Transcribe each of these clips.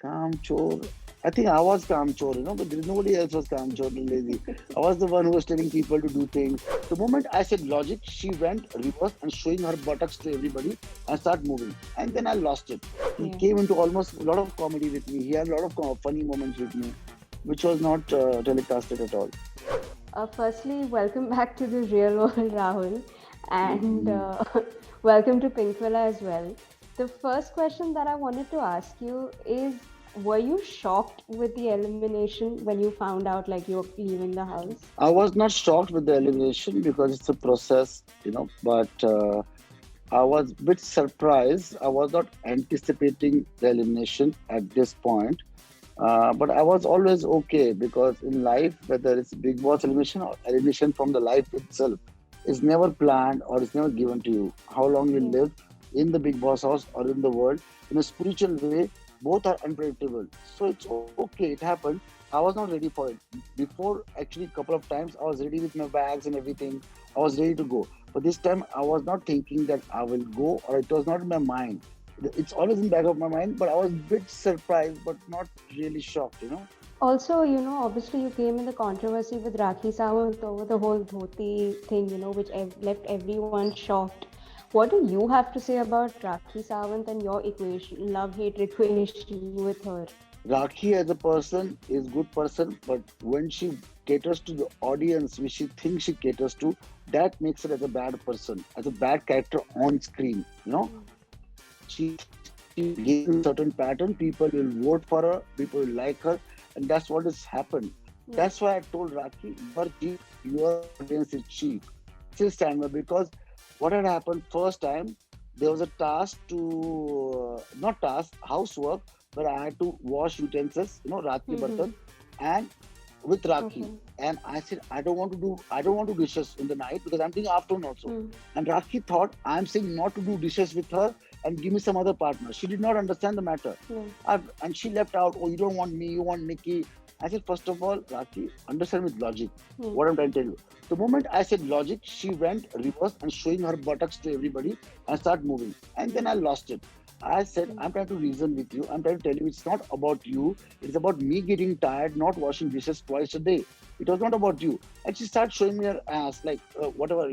KAAMCHOR. I think I was KAAMCHOR, but there is nobody else was KAAMCHOR and lazy. I was the one who was telling people to do things. The moment I said logic, she went reverse and showing her buttocks to everybody and start moving. And then I lost it. He Yeah. came into almost a lot of comedy with me. He had a lot of funny moments with me, which was not telecasted at all. Firstly, welcome back to the real world, Rahul, and Mhm. welcome to Pinkvilla as well. The first question that I wanted to ask you is, were you shocked with the elimination when you found out like you're leaving the house? I was not shocked with the elimination because it's a process, but I was a bit surprised. I was not anticipating the elimination at this point. But I was always okay because in life, whether it's Bigg Boss elimination or elimination from the life itself, is never planned or it's never given to you. How long you Yeah. live in the Bigg Boss house or in the world, in a spiritual way, both are unpredictable. So it's okay, it happened. I was not ready for it. Before, actually, a couple of times, I was ready with my bags and everything. I was ready to go. But this time, I was not thinking that I will go, or it was not in my mind. It's always in the back of my mind, but I was a bit surprised, but not really shocked. Also, obviously you came in the controversy with Rakhi Sawant over the whole dhoti thing, which left everyone shocked. What do you have to say about Rakhi Sawant and your equation, love-hate equation with her? Rakhi as a person is good person, but when she caters to the audience which she thinks she caters to, that makes her as a bad person, as a bad character on screen. She gains certain pattern, people will vote for her, people will like her, and that's what has happened. Yeah. That's why I told Rakhi, you are cheap, your audience is cheap. Still stand by because what had happened first time, there was a task to, not task, housework, where I had to wash utensils, Rakhi Mm-hmm. Bartan, and with Rakhi. Okay. And I said, I don't want to do dishes in the night because I'm doing afternoon also. Mm. And Rakhi thought I'm saying not to do dishes with her and give me some other partner. She did not understand the matter. Yeah. And she left out, oh, you don't want me, you want Nikki. I said, first of all, Rakhi, understand with logic Yeah. what I'm trying to tell you. The moment I said logic, she went reverse and showing her buttocks to everybody and start moving. And then I lost it. I said, Mm. I'm trying to reason with you. I'm trying to tell you it's not about you. It's about me getting tired, not washing dishes twice a day. It was not about you. And she started showing me her ass, like whatever,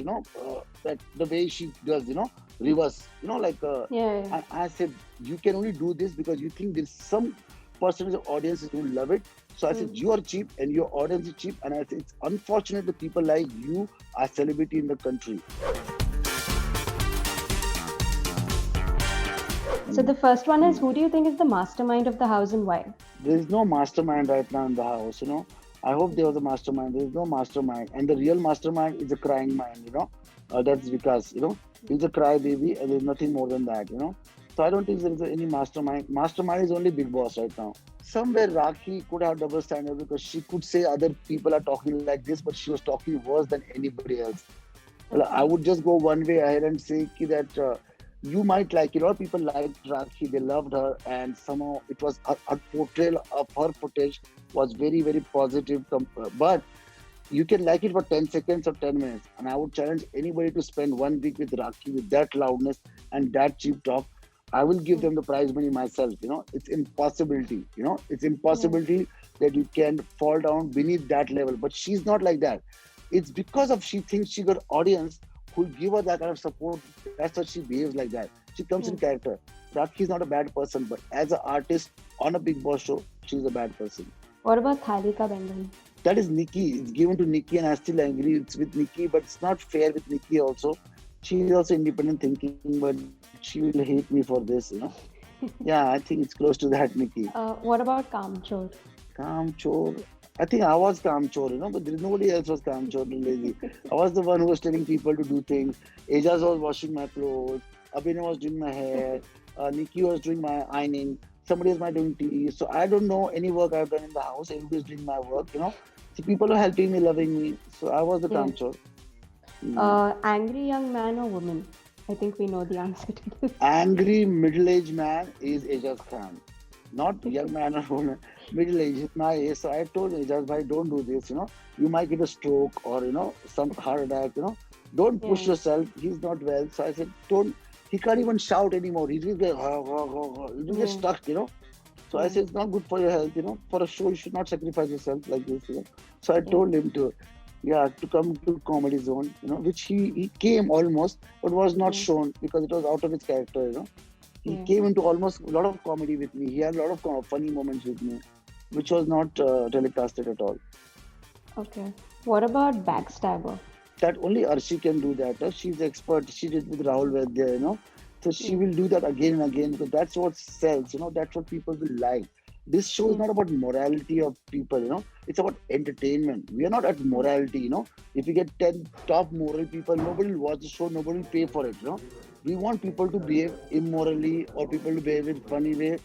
that the way she does, reverse, Yeah. Yeah. I said, you can only do this because you think there's some percentage of audiences who love it. So I said, Mm. you are cheap and your audience is cheap. And I said, it's unfortunate that people like you are celebrity in the country. So the first one is, who do you think is the mastermind of the house and why? There is no mastermind right now in the house. I hope there was a mastermind. There is no mastermind. And the real mastermind is a crying mind. That's because, he's a cry baby and there's nothing more than that. So I don't think there is any mastermind. Mastermind is only Bigg Boss right now. Somewhere Rakhi could have double standard because she could say other people are talking like this, but she was talking worse than anybody else. Well, I Okay. would just go one way ahead and say that you might like it. A lot of people liked Rakhi, they loved her, and somehow it was her portrayal of her footage was very, very positive. But you can like it for 10 seconds or 10 minutes. And I would challenge anybody to spend 1 week with Rakhi with that loudness and that cheap talk. I will give Mm. them the prize money myself. It's impossibility. It's Yeah. impossibility that you can fall down beneath that level. But she's not like that. It's because of she thinks she got audience who give her that kind of support. That's why she behaves like that. She comes in Yeah. character. Rakhi is not a bad person, but as an artist on a Bigg Boss show, she's a bad person. What about Thali ka Bengal? That is Nikki. It's given to Nikki, and I still agree it's with Nikki, but it's not fair with Nikki also. She's also independent thinking, but she will hate me for this. Yeah, I think it's close to that, Nikki. What about Kamchor? KAAMCHOR. I think I was KAAMCHOR, but there is nobody else was KAAMCHOR and lazy. I was the one who was telling people to do things. Ajas was washing my clothes. Abhinav was doing my hair. Nikki was doing my ironing. Somebody else might doing tea. So I don't know any work I've done in the house. Everybody's doing my work. So people are helping me, loving me. So I was the Yeah. KAAMCHOR. Hmm. Angry young man or woman? I think we know the answer to this. Angry middle-aged man is Ajas Khan. Not young man or woman, middle-aged, my age. So I told Ajas, bhai, don't do this. You might get a stroke or, some heart attack. Don't push Yeah. yourself. He's not well. So I said, don't. He can't even shout anymore. He just get, he just get Yeah. stuck. So I said, it's not good for your health, For a show, you should not sacrifice yourself like this. So I told him to come to Comedy Zone, which he came almost, but was not Yeah. shown because it was out of his character. He Yeah. came into almost a lot of comedy with me. He had a lot of funny moments with me, which was not telecasted at all. Okay. What about Backstabber? That only Arshi can do that. She's expert. She did with Rahul Vaidya. So she Yeah. will do that again and again because that's what sells. That's what people will like. This show is Yeah. not about morality of people. It's about entertainment. We are not at Yeah. morality. If you get 10 top moral people, nobody will watch the show, nobody will pay for it. We want people to behave immorally or people to behave in funny way.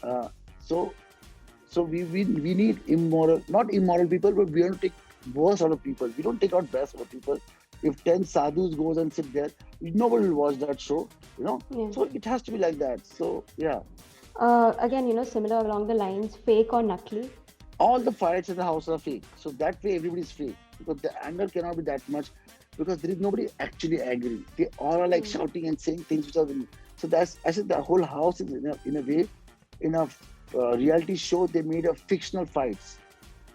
Uh, so so we need immoral, not immoral people, but we want to take worst out of people. We don't take out best out of people. If 10 sadhus goes and sit there, nobody will watch that show. Yeah. So it has to be like that. So yeah, Again, similar along the lines, fake or nakli? all the fights in the house are fake. So that way everybody's fake because the anger cannot be that much because there is nobody actually angry. They all are like Mm. shouting and saying things which are. So that's I said the whole house is in a way in a reality show they made a fictional fights.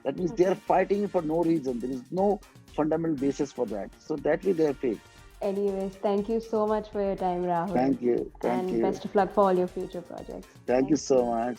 That means they are Okay. fighting for no reason. There is no fundamental basis for that. So that way they are fake. Anyways, thank you so much for your time, Rahul. Thank you. Thank And you. best of luck for all your future projects. Thank you Thank so you. much.